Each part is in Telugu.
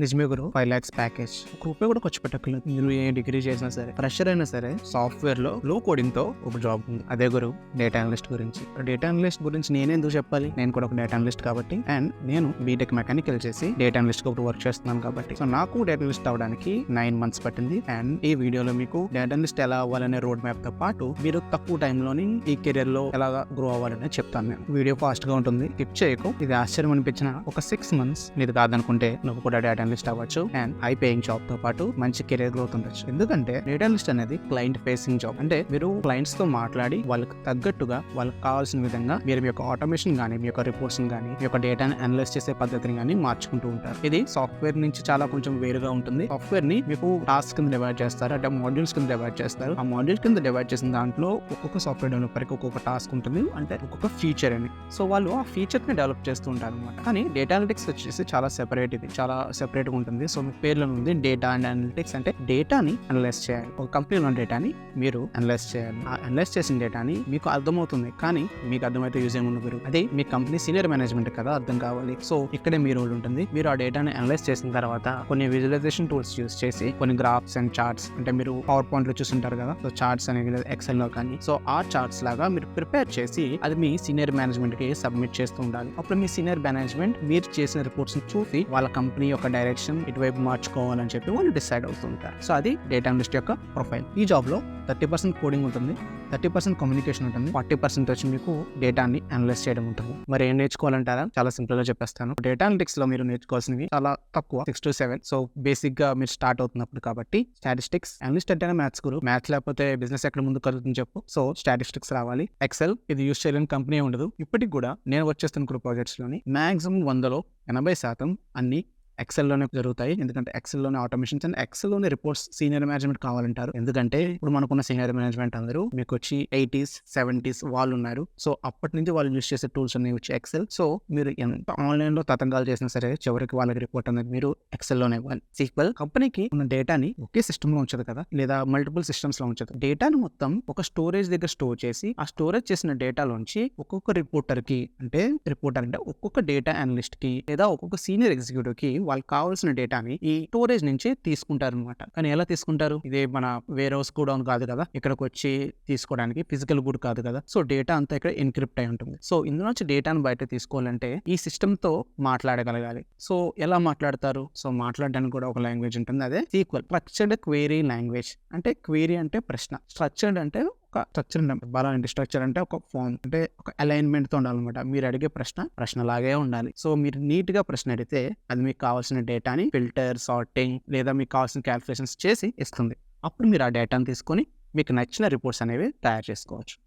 నిజమే గురు, 5 lakhs ప్యాకేజ్ ఒక రూపాయి కూడా ఖర్చు పెట్టక్కర్లేదు. మీరు ఏ డిగ్రీ చేసినా సరే, ఫ్రెషర్ అయినా సరే, సాఫ్ట్వేర్ లో లో కోడింగ్ తో ఒక జాబ్ ఉంది. అదే గురు డేటా అనలిస్ట్ గురించి. డేటా అనలిస్ట్ గురించి నేను ఎందుకు చెప్పాలి? నేను కూడా ఒక డేటా అనలిస్ట్ కాబట్టి, అండ్ నేను బీటెక్ మెకానికల్ చేసి డేటా అనలిస్ట్ గా వర్క్ చేస్తున్నాను కాబట్టి, సో నాకు డేటా అనలిస్ట్ అవడానికి 9 months పట్టింది. అండ్ ఈ వీడియోలో మీకు డేటా అనలిస్ట్ ఎలా అవ్వాలనే రోడ్ మ్యాప్ తో పాటు మీరు తక్కువ టైంలోని ఈ కెరీర్ లో ఎలా గ్రో అవ్వాలనే చెప్తాను. నేను వీడియో ఫాస్ట్ గా ఉంటుంది, టిప్ చేయకు. ఇది ఆశ్చర్యం అనిపించిన ఒక 6 months నీది కాదనుకుంటే నువ్వు కూడా డేటా అనలిస్ట్ అవ్వచ్చు. అండ్ హై పేయింగ్ జాబ్ తో పాటు మంచి కెరీర్ గ్రోత్ ఉండొచ్చు. ఎందుకంటే డేటా అనలిస్ట్ అనేది క్లయింట్ ఫేసింగ్ జాబ్. అంటే మీరు క్లయింట్స్ తో మాట్లాడి వాళ్ళకి తగ్గట్టుగా వాళ్ళకి కావాల్సిన విధంగా మీరు మీ యొక్క ఆటోమేషన్ గానీ, మీ యొక్క రిపోర్ట్స్ గానీ, మీ యొక్క డేటాని అనలైజ్ చేసే పద్ధతిని గానీ మార్చుకుంటూ ఉంటారు. ఇది సాఫ్ట్వేర్ నుంచి చాలా కొంచెం వేరుగా ఉంటుంది. సాఫ్ట్వేర్ ని మీకు టాస్క్ కింద డివైడ్ చేస్తారు, అంటే మాడ్యూల్స్ కింద డివైడ్ చేస్తారు. ఆ మాడ్యూల్ కింద డివైడ్ చేసిన దాంట్లో ఒక్కొక్క సాఫ్ట్వేర్ డెవలపర్ కి ఒక్కొక్క టాస్క్ ఉంటుంది, అంటే ఒక్కొక్క ఫీచర్ అని. సో వాళ్ళు ఆ ఫీచర్ ని డెవలప్ చేస్తూ ఉంటారు అనమాట. కానీ డేటా అనలిటిక్స్ వచ్చేసి చాలా సెపరేట్, ఇది చాలా సెపరేట్ గా ఉంటుంది. సో మీ పేర్లో ఉంది డేటా అండ్ అనలిటిక్స్. అంటే డేటాని అనలైజ్ చేయాలి, ఒక కంపెనీలో డేటాని మీరు అనలైజ్ చేయాలి. ఆ అనలైజ్ చేసిన డేటాని మీకు అర్థమవుతుంది, కానీ మీకు అర్థమైతే యూజ్ ఏముంది గురు, అదే మీ కంపెనీ సీనియర్ మేనేజ్మెంట్ కదా అర్థం కావాలి. సో ఇక్కడే మీ రోల్ ఉంటుంది. మీరు ఆ డేటాని అనలైజ్ చేసిన తర్వాత కొన్ని విజువలైజేషన్ టూల్స్ యూస్ చేసి కొన్ని గ్రాఫ్స్ అండ్ చార్ట్స్, అంటే మీరు పవర్ పాయింట్ లో చూస్తుంటారు కదా, సో చార్ట్స్ అనేవి ఎక్సెల్ లో కానీ, సో ఆ చార్ట్స్ లాగా మీరు ప్రిపేర్ చేసి అది మీ సీనియర్ మేనేజ్మెంట్ కి సబ్మిట్ చేస్తూ ఉండాలి. అప్పుడు మీ సీనియర్ మేనేజ్మెంట్ మీరు చేసిన రిపోర్ట్స్ చూసి వాళ్ళ కంపెనీ యొక్క డైరెక్షన్ ఇటువైపు మార్చుకోవాలని చెప్పి వాళ్ళు డిసైడ్ అవుతుంటారు. సో అది డేటా అనలిస్ట్ యొక్క ప్రొఫైల్. ఈ జాబ్ లో 30% కోడింగ్ ఉంటుంది, 30% కమ్యూనికేషన్ ఉంటుంది, 40% వచ్చి మీకు డేటాని అనలైజ్ చేయడం ఉంటుంది. మరి ఏం నేర్చుకోవాలంటారా? చాలా సింపుల్ గా చెప్పేస్తాను. డేటా అనలిటిక్స్ లో మీరు నేర్చుకోవాల్సినవి చాలా తక్కువ, 6 to 7. సో బేసిక్ గా మీరు స్టార్ట్ అవుతున్నప్పుడు కాబట్టి స్టాటిస్టిక్స్, అనలిస్ట్ అంటేనే మ్యాథ్స్ గురు, మ్యాథ్స్ లేకపోతే బిజినెస్ ఎక్కడ ముందు కలుగుతుంది చెప్పు. సో స్టాటిస్టిక్స్ రావాలి. ఎక్సెల్ ఇది యూస్ చేయలేని కంపెనీ ఉండదు. ఇప్పటికి కూడా నేను వచ్చేస్తున్న గ్రూప్ ప్రాజెక్ట్స్ లోని మాక్సిమం 100లో 80% అన్ని ఎక్సెల్లోనే జరుగుతాయి. ఎందుకంటే ఎక్సెల్లోనే ఆటోమేషన్స్ అండ్ ఎక్సెల్లోనే రిపోర్ట్స్ సీనియర్ మేనేజ్మెంట్ కావాలంటారు. ఎందుకంటే ఇప్పుడు మనకున్న సీనియర్ మేనేజ్మెంట్ అందరూ మీకు వచ్చి 80s 70s వాళ్ళు ఉన్నారు. సో అప్పటి నుంచి వాళ్ళు యూస్ చేసే టూల్స్ అనేవి వచ్చి ఎక్సెల్. సో మీరు ఎంత ఆన్లైన్ లో తతంగాలు చేసినా సరే చివరికి వాళ్ళకి రిపోర్ట్ అనేది మీరు ఎక్సెల్లోనే ఇవ్వాలి. సీక్వెల్ కంపెనీకి ఉన్న డేటాని ఒకే సిస్టమ్ లో ఉంచదు కదా, లేదా మల్టిపుల్ సిస్టమ్స్ లో ఉంచదు. డేటాను మొత్తం ఒక స్టోరేజ్ దగ్గర స్టోర్ చేసి ఆ స్టోరేజ్ చేసిన డేటాలోంచి ఒక్కొక్క రిపోర్టర్ కి, అంటే రిపోర్టర్ అంటే ఒక్కొక్క డేటా అనలిస్ట్ కి లేదా ఒక్కొక్క సీనియర్ ఎగ్జిక్యూటివ్ కి వాళ్ళకి కావాల్సిన డేటాని ఈ స్టోరేజ్ నుంచి తీసుకుంటారు అనమాట. కానీ ఎలా తీసుకుంటారు? ఇదే మన వేర్ హౌస్ కూడా కాదు కదా, ఇక్కడికి వచ్చి తీసుకోవడానికి ఫిజికల్ గుడ్ కాదు కదా. సో డేటా అంతా ఇక్కడ ఎన్క్రిప్ట్ అయి ఉంటుంది. సో ఇందులో నుంచి డేటాను బయట తీసుకోవాలంటే ఈ సిస్టమ్ తో మాట్లాడగలగాలి. సో ఎలా మాట్లాడతారు? సో మాట్లాడడానికి కూడా ఒక లాంగ్వేజ్ ఉంటుంది, అదే సీక్వెల్, స్ట్రక్చర్డ్ క్వెరీ లాంగ్వేజ్. అంటే క్వెరీ అంటే ప్రశ్న, స్ట్రక్చర్డ్ అంటే ఒక స్ట్రక్చర్, బలాంటి స్ట్రక్చర్ అంటే ఒక ఫామ్, అంటే ఒక అలైన్మెంట్ తో ఉండాలన్నమాట. మీరు అడిగే ప్రశ్న లాగే ఉండాలి. సో మీరు నీట్ గా ప్రశ్న అడిగితే అది మీకు కావాల్సిన డేటాని ఫిల్టర్, సార్టింగ్ లేదా మీకు కావాల్సిన క్యాలిక్యులేషన్స్ చేసి ఇస్తుంది. అప్పుడు మీరు ఆ డేటాను తీసుకొని మీకు నచ్చిన రిపోర్ట్స్ అనేవి తయారు చేసుకోవచ్చు.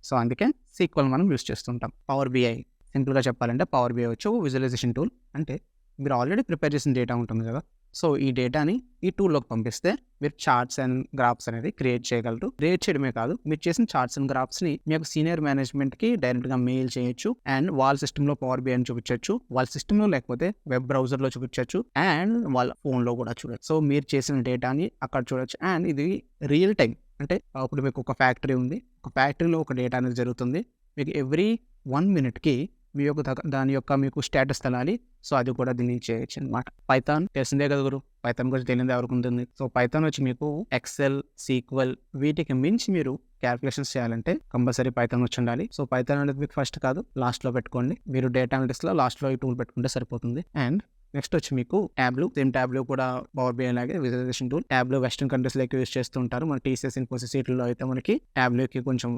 సో అందుకే సీక్వెల్ మనం యూస్ చేస్తుంటాం. పవర్ బిఐ, సింపుల్ గా చెప్పాలంటే పవర్ బిఐ వచ్చి విజువలైజేషన్ టూల్. అంటే మీరు ఆల్రెడీ ప్రిపేర్ చేసిన డేటా ఉంటుంది కదా, సో ఈ డేటాని ఈ టూల్లోకి పంపిస్తే మీరు చార్ట్స్ అండ్ గ్రాఫ్స్ అనేది క్రియేట్ చేయగలరు. క్రియేట్ చేయడమే కాదు, మీరు చేసిన చార్ట్స్ అండ్ గ్రాఫ్స్ ని మీ యొక్క సీనియర్ మేనేజ్మెంట్ కి డైరెక్ట్ గా మెయిల్ చేయొచ్చు. అండ్ వాళ్ళ సిస్టమ్ లో పవర్ బిఐ అని చూపించవచ్చు, వాళ్ళ సిస్టమ్ లో లేకపోతే వెబ్ బ్రౌజర్ లో చూపించవచ్చు, అండ్ వాళ్ళ ఫోన్ లో కూడా చూడొచ్చు. సో మీరు చేసిన డేటాని అక్కడ చూడొచ్చు. అండ్ ఇది రియల్ టైం, అంటే అప్పుడు మీకు ఒక ఫ్యాక్టరీ ఉంది, ఒక ఫ్యాక్టరీలో ఒక డేటా అనేది జరుగుతుంది. మీకు ఎవ్రీ 1 minute కి మీ యొక్క దాని యొక్క మీకు స్టేటస్ తెలాలి. సో అది కూడా దీన్ని చేయొచ్చు అనమాట. పైథాన్ తెలిసిందే కదా గురు, పైథాన్ గురించి తెలియదు ఎవరికి ఉంటుంది. సో పైథాన్ వచ్చి మీకు ఎక్సెల్, సీక్వెల్ వీటికి మించి మీరు క్యాలిక్యులేషన్స్ చేయాలంటే కంపల్సరీ పైథాన్ వచ్చి ఉండాలి. సో పైథాన్ అనేది మీకు ఫస్ట్ కాదు, లాస్ట్ లో పెట్టుకోండి. మీరు డేటా అనలిటిక్స్ లో లాస్ట్ లో ఈ టూల్ పెట్టుకుంటే సరిపోతుంది. అండ్ నెక్స్ట్ వచ్చి మీకు టాబ్లూ, సేమ్ టాబ్లూ కూడా పవర్ బిఐ లాగే visualisation tool. Tableau western countries లో యూస్ చేస్తూ ఉంటారు. మన టీసీఎస్, ఇన్ఫోసిస్ వీటిల్లో అయితే మనకి టాబ్లూకి కొంచెం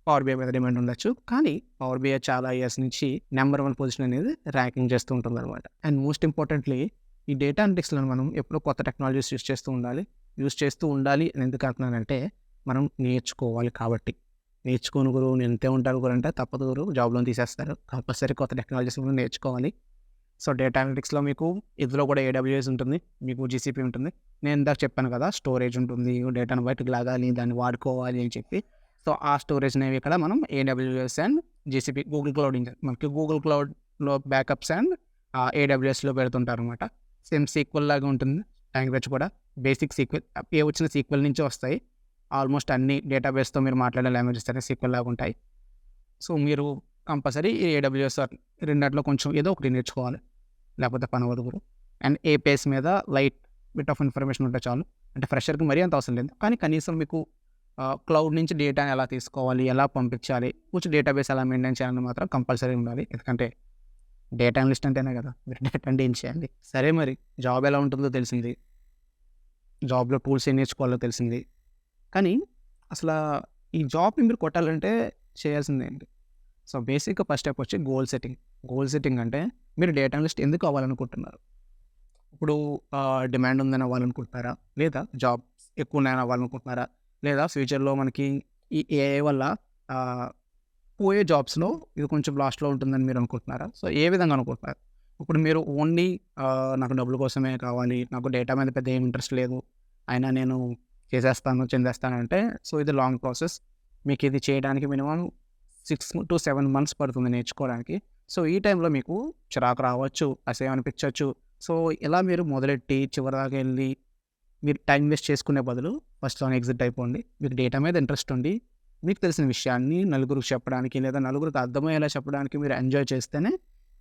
పవర్ బిఐ మీద డిమాండ్ ఉండొచ్చు. కానీ పవర్ బిఐ చాలా ఇయర్స్ నుంచి నెంబర్ 1 పొజిషన్ అనేది ర్యాంకింగ్ చేస్తూ ఉంటుంది అనమాట. అండ్ మోస్ట్ ఇంపార్టెంట్లీ ఈ డేటా అనలిటిక్స్ లో మనం ఎప్పుడూ కొత్త టెక్నాలజీస్ యూస్ చేస్తూ ఉండాలి అని ఎందుకు అంటున్నానంటే మనం నేర్చుకోవాలి కాబట్టి. నేర్చుకోని గురువు నేను ఎంతే ఉంటారు గురు అంటే తప్పదు గురు, జాబ్లో తీసేస్తారు. కంపల్సరీ కొత్త టెక్నాలజీస్ నేర్చుకోవాలి. సో డేటా అనలిటిక్స్ లో మీకు ఇందులో కూడా AWS ఉంటుంది, మీకు GCP ఉంటుంది. నేను ఇందాక చెప్పాను కదా, స్టోరేజ్ ఉంటుంది, డేటాను బయటకు లాగాలి, దాన్ని వాడుకోవాలి అని చెప్పి. సో ఆ స్టోరేజ్ అనేవి ఇక్కడ మనం AWS and GCP, Google cloud, మనకి గూగుల్ క్లౌడ్లో బ్యాకప్స్ అండ్ AWSలో పెడుతుంటారు అనమాట. సేమ్ సీక్వెల్ లాగా ఉంటుంది లాంగ్వేజ్ కూడా. బేసిక్ సీక్వెల్ ఏ వచ్చిన సీక్వెల్ నుంచి వస్తాయి. ఆల్మోస్ట్ అన్ని డేటాబేస్తో మీరు మాట్లాడే లాంగ్వేజెస్ అనేవి సీక్వెల్ లాగా ఉంటాయి. సో మీరు కంపల్సరీ AWS రెండిట్లో కొంచెం ఏదో ఒకటి నేర్చుకోవాలి, లేకపోతే పని అవ్వదు. అండ్ ఏ పేస్ మీద లైట్ బిట్ ఆఫ్ ఇన్ఫర్మేషన్ ఉంటే చాలు. అంటే ఫ్రెషర్కి మరీ అంత అవసరం లేదు, కానీ కనీసం మీకు క్లౌడ్ నుంచి డేటాని ఎలా తీసుకోవాలి, ఎలా పంపించాలి, కొంచెం డేటాబేస్ ఎలా మెయింటైన్ చేయాలని మాత్రం కంపల్సరీ ఉండాలి. ఎందుకంటే డేటా అనలిస్ట్ అంటేనే కదా మీరు డేటా అంటే ఏం చేయాలి. సరే, మరి జాబ్ ఎలా ఉంటుందో తెలిసింది, జాబ్లో టూల్స్ ఏం నేర్చుకోవాలో తెలిసింది, కానీ అసలు ఈ జాబ్ని మీరు కొట్టాలంటే చేయాల్సింది ఏంటి? సో బేసిక్గా ఫస్ట్ స్టెప్ వచ్చి గోల్ సెట్టింగ్. గోల్ సెట్టింగ్ అంటే మీరు డేటా అనలిస్ట్ ఎందుకు అవ్వాలనుకుంటున్నారు? ఇప్పుడు డిమాండ్ ఉందని అవ్వాలనుకుంటున్నారా, లేదా జాబ్ ఎక్కువ ఉన్నాయని అవ్వాలనుకుంటున్నారా, లేదా ఫ్యూచర్లో మనకి ఈ ఏఐ వల్ల పోయే జాబ్స్లో ఇది కొంచెం లాస్ట్లో ఉంటుందని మీరు అనుకుంటున్నారా? సో ఏ విధంగా అనుకుంటున్నారు? ఇప్పుడు మీరు ఓన్లీ నాకు డబ్బుల కోసమే కావాలి, నాకు డేటా మీద పెద్ద ఏం ఇంట్రెస్ట్ లేదు, అయినా నేను చేసేస్తాను చెందేస్తానంటే, సో ఇది లాంగ్ ప్రాసెస్. మీకు ఇది చేయడానికి మినిమం 6 to 7 months పడుతుంది నేర్చుకోవడానికి. సో ఈ టైంలో మీకు చిరాకు రావచ్చు, అసహ్యం అనిపించవచ్చు. సో ఇలా మీరు మొదలెట్టి చివరిదాకా వెళ్ళి మీరు టైం వేస్ట్ చేసుకునే బదులు ఫస్ట్‌లోనే ఎగ్జిట్ అయిపోండి. మీకు డేటా మీద ఇంట్రెస్ట్ ఉండి, మీకు తెలిసిన విషయాన్ని నలుగురికి చెప్పడానికి, లేదా నలుగురికి అర్థమయ్యేలా చెప్పడానికి మీరు ఎంజాయ్ చేస్తేనే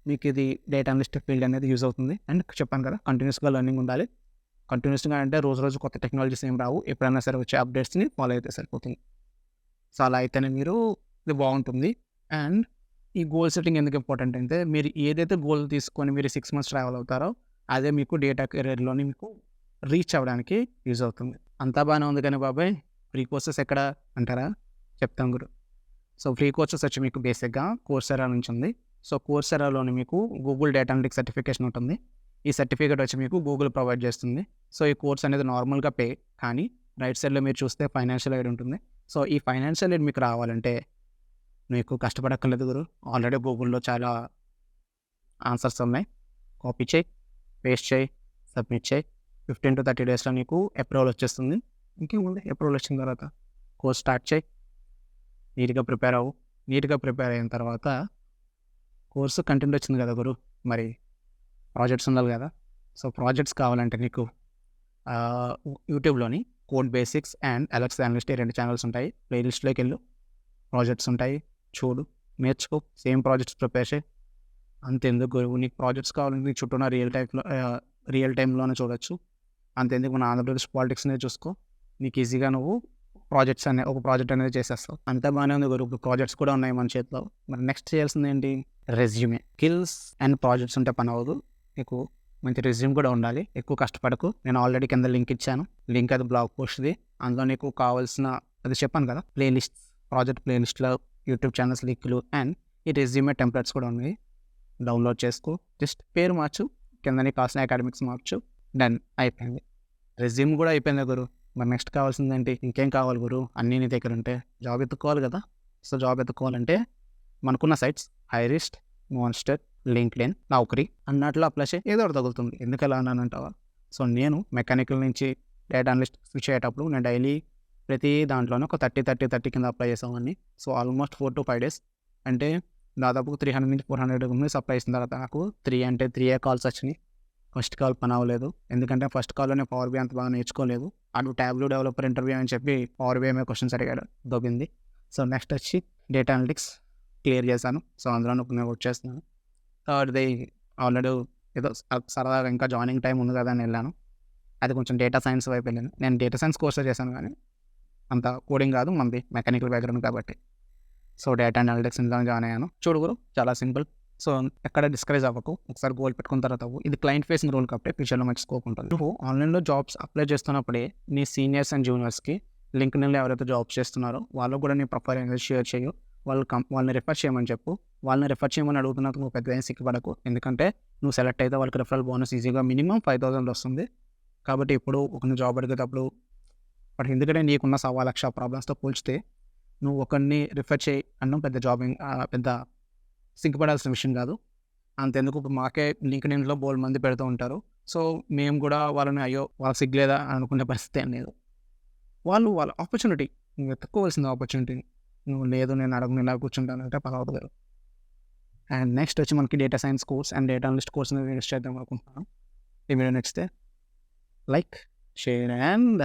మీకు ఇది డేటా అనలిస్ట్ ఫీల్డ్ అనేది యూజ్ అవుతుంది. అండ్ చెప్పాను కదా, కంటిన్యూస్‌గా లెర్నింగ్ ఉండాలి. కంటిన్యూస్‌గా అంటే రోజు రోజు కొత్త టెక్నాలజీస్ ఏం రావు. ఎప్పుడైనా సరే వచ్చే అప్డేట్స్‌ని ఫాలో అయితే సరిపోతుంది. సో అలా అయితేనే మీరు ఇది బాగుంటుంది. అండ్ ఈ గోల్ సెట్టింగ్ ఎందుకు ఇంపార్టెంట్ అంటే, మీరు ఏదైతే గోల్ తీసుకొని మీరు 6 months ట్రావెల్ అవుతారో, అదే మీకు డేటా కెరీర్‌లోని మీకు రీచ్ అవ్వడానికి యూజ్ అవుతుంది. అంతా బాగానే ఉంది కానీ బాబాయ్, ఫ్రీ కోర్సెస్ ఎక్కడ అంటారా? చెప్తాం గురు. సో ఫ్రీ కోర్సెస్ వచ్చి మీకు బేసిక్గా కోర్సెరా నుంచి ఉంది. సో కోర్సెరాలోని మీకు గూగుల్ డేటా అనలిటిక్స్ సర్టిఫికేషన్ ఉంటుంది. ఈ సర్టిఫికేట్ వచ్చి మీకు గూగుల్ ప్రొవైడ్ చేస్తుంది. సో ఈ కోర్స్ అనేది నార్మల్గా పే, కానీ రైట్ సైడ్లో మీరు చూస్తే ఫైనాన్షియల్ ఎయిడ్ ఉంటుంది. సో ఈ ఫైనాన్షియల్ ఎయిడ్ మీకు రావాలంటే మీకు కష్టపడక్కర్లేదు గురు. ఆల్రెడీ గూగుల్‌లో చాలా ఆన్సర్స్ ఉన్నాయి. కాపీ చేయి, పేస్ట్ చేయి, సబ్మిట్ చేయి. 15 to 30 daysలో నీకు అప్రూవల్ వచ్చేస్తుంది. ఇంకేముంది, అప్రూవల్ వచ్చిన తర్వాత కోర్స్ స్టార్ట్ చేయి, నీట్‌గా ప్రిపేర్ అవ్వు. నీట్‌గా ప్రిపేర్ అయిన తర్వాత కోర్సు కంటెంట్ వచ్చింది కదా గురు, మరి ప్రాజెక్ట్స్ ఉండాలి కదా. సో ప్రాజెక్ట్స్ కావాలంటే నీకు యూట్యూబ్లోని code basics and Alex analyst 2 channels ఉంటాయి. ప్లేలిస్ట్లోకి వెళ్ళు, ప్రాజెక్ట్స్ ఉంటాయి, చూడు, నేర్చుకో, సేమ్ ప్రాజెక్ట్స్ ప్రిపేర్ చేయి. అంతెందుకు గురువు, నీకు ప్రాజెక్ట్స్ కావాలంటే నీ చుట్టూ ఉన్న రియల్ టైంలోనే చూడొచ్చు. అంతెందుకు మన ఆంధ్రప్రదేశ్ పాలిటిక్స్నే చూసుకో, నీకు ఈజీగా నువ్వు ఒక ప్రాజెక్ట్ అనేది చేసేస్తావు. అంతా బాగానే ఉంది గురు, ఇప్పుడు ప్రాజెక్ట్స్ కూడా ఉన్నాయి మన చేతిలో. మరి నెక్స్ట్ చేయాల్సింది ఏంటి? రెజ్యూమే. స్కిల్స్ అండ్ ప్రాజెక్ట్స్ ఉంటే పని అవ్వదు, నీకు మంచి రెజ్యూమ్ కూడా ఉండాలి. ఎక్కువ కష్టపడకు. నేను ఆల్రెడీ కింద లింక్ ఇచ్చాను, లింక్ అది బ్లాగ్ పోస్ట్ది. అందులో నీకు కావాల్సిన అది చెప్పాను కదా, ప్లేలిస్ట్, ప్రాజెక్ట్ ప్లేలిస్ట్లో యూట్యూబ్ ఛానల్స్ లింకులు అండ్ ఈ రెజ్యూమే టెంప్లెట్స్ కూడా ఉన్నాయి. డౌన్లోడ్ చేసుకో, జస్ట్ పేరు మార్చు, కింద నీకు కావాల్సిన అకాడమిక్స్ మార్చు, డన్, అయిపోయింది. రెజ్యూమ్ కూడా అయిపోయింది గురు. మరి నెక్స్ట్ కావాల్సింది ఏంటి? ఇంకేం కావాలి గురు? అన్నీ నీ దగ్గర ఉంటే జాబ్ ఎత్తుకోవాలి కదా. సో జాబ్ ఎత్తుకోవాలంటే మనకున్న సైట్స్ హైరిస్ట్, మాన్స్టర్, లింక్డ్ఇన్, నౌకరీ అన్నట్లో అప్లై చేయి, ఏదో ఒకటి తగులుతుంది. ఎందుకు ఎలా అన్నానంటావా? సో నేను మెకానికల్ నుంచి డేటా అనలిస్ట్ స్విచ్ అయ్యేటప్పుడు నేను డైలీ ప్రతి దాంట్లోనే ఒక 30 కింద అప్లై చేసామని. సో ఆల్మోస్ట్ 4 to 5 days అంటే దాదాపు 300 నుంచి 400 కంపెనీస్ అప్లై చేసిన తర్వాత నాకు 3 కాల్స్ వచ్చినాయి. ఫస్ట్ కాల్ పని అవ్వలేదు, ఎందుకంటే ఫస్ట్ కాల్లోనే పవర్బి అంత బాగా నేర్చుకోలేదు. అటు ట్యాబ్లూ డెవలపర్ ఇంటర్వ్యూ అని చెప్పి పవర్బి మీద క్వశ్చన్స్ అడిగాడు, దొబ్బింది. సో నెక్స్ట్ వచ్చి డేటా అనలిటిక్స్ క్లియర్ చేశాను. సో అందులో నేను వర్క్ చేస్తున్నాను. థర్డ్ది ఆల్రెడీ ఏదో సరదాగా ఇంకా జాయినింగ్ టైం ఉంది కదా అని వెళ్ళాను. అది కొంచెం డేటా సైన్స్ వైపు వెళ్ళాను. నేను డేటా సైన్స్ కోర్స్ చేశాను, కానీ అంత కోడింగ్ కాదు, మనది మెకానికల్ బ్యాక్గ్రౌండ్ కాబట్టి. సో డేటా అనలిటిక్స్ ఇందులో జాయిన్ అయ్యాను. చూడు గురు, చాలా సింపుల్. సో ఎక్కడ డిస్కరేజ్ అవ్వకు, ఒకసారి గోల్ పెట్టుకున్న తర్వాత ఇది క్లయింట్ ఫేసింగ్ రోల్ కాబట్టి ఫ్యూచర్లో మంచి స్కోప్ ఉంటుంది. నువ్వు ఆన్లైన్లో జాబ్స్ అప్లై చేస్తున్నప్పుడే నీ సీనియర్స్ అండ్ జూనియర్స్కి లింక్డ్ఇన్లో ఎవరైతే జాబ్స్ చేస్తున్నారో వాళ్ళకు కూడా నీ ప్రొఫైల్ అనేది షేర్ చేయు. వాళ్ళని రిఫర్ చేయమని చెప్పు. వాళ్ళని రిఫర్ చేయమని అడుగుతున్నప్పుడు నువ్వు పెద్దగా సిగ్గుపడకు, ఎందుకంటే నువ్వు సెలెక్ట్ అయితే వాళ్ళకి రిఫరల్ బోనస్ ఈజీగా మినిమం 5,000 వస్తుంది. కాబట్టి ఇప్పుడు ఒక జాబ్ అడిగేటప్పుడు బట్ ఎందుకంటే నీకున్న 1,00,000 ప్రాబ్లమ్స్తో పోల్చితే నువ్వు ఒకరిని రిఫర్ చేయి అన్నం పెద్ద సిగ్గుపడాల్సిన విషయం కాదు. అంతెందుకు, ఇప్పుడు మాకే లింక్డ్ఇన్లో బోల్డ్ మంది పెడుతూ ఉంటారు. సో మేము కూడా వాళ్ళని అయ్యో వాళ్ళకి సిగ్గులేదా అనుకునే పరిస్థితి ఏం లేదు. వాళ్ళ ఆపర్చునిటీ, నువ్వు వెతుక్కోవాల్సింది ఆపర్చునిటీని. నువ్వు లేదు నేను అడగను ఇలా కూర్చుంటానంటే పర్వాలేదు కదా. అండ్ నెక్స్ట్ వచ్చి మనకి data science course and data analyst course అనేది యూస్ చేద్దాం అనుకుంటున్నాను. ఈ వీడియో నచ్చితే లైక్, షేర్ అండ్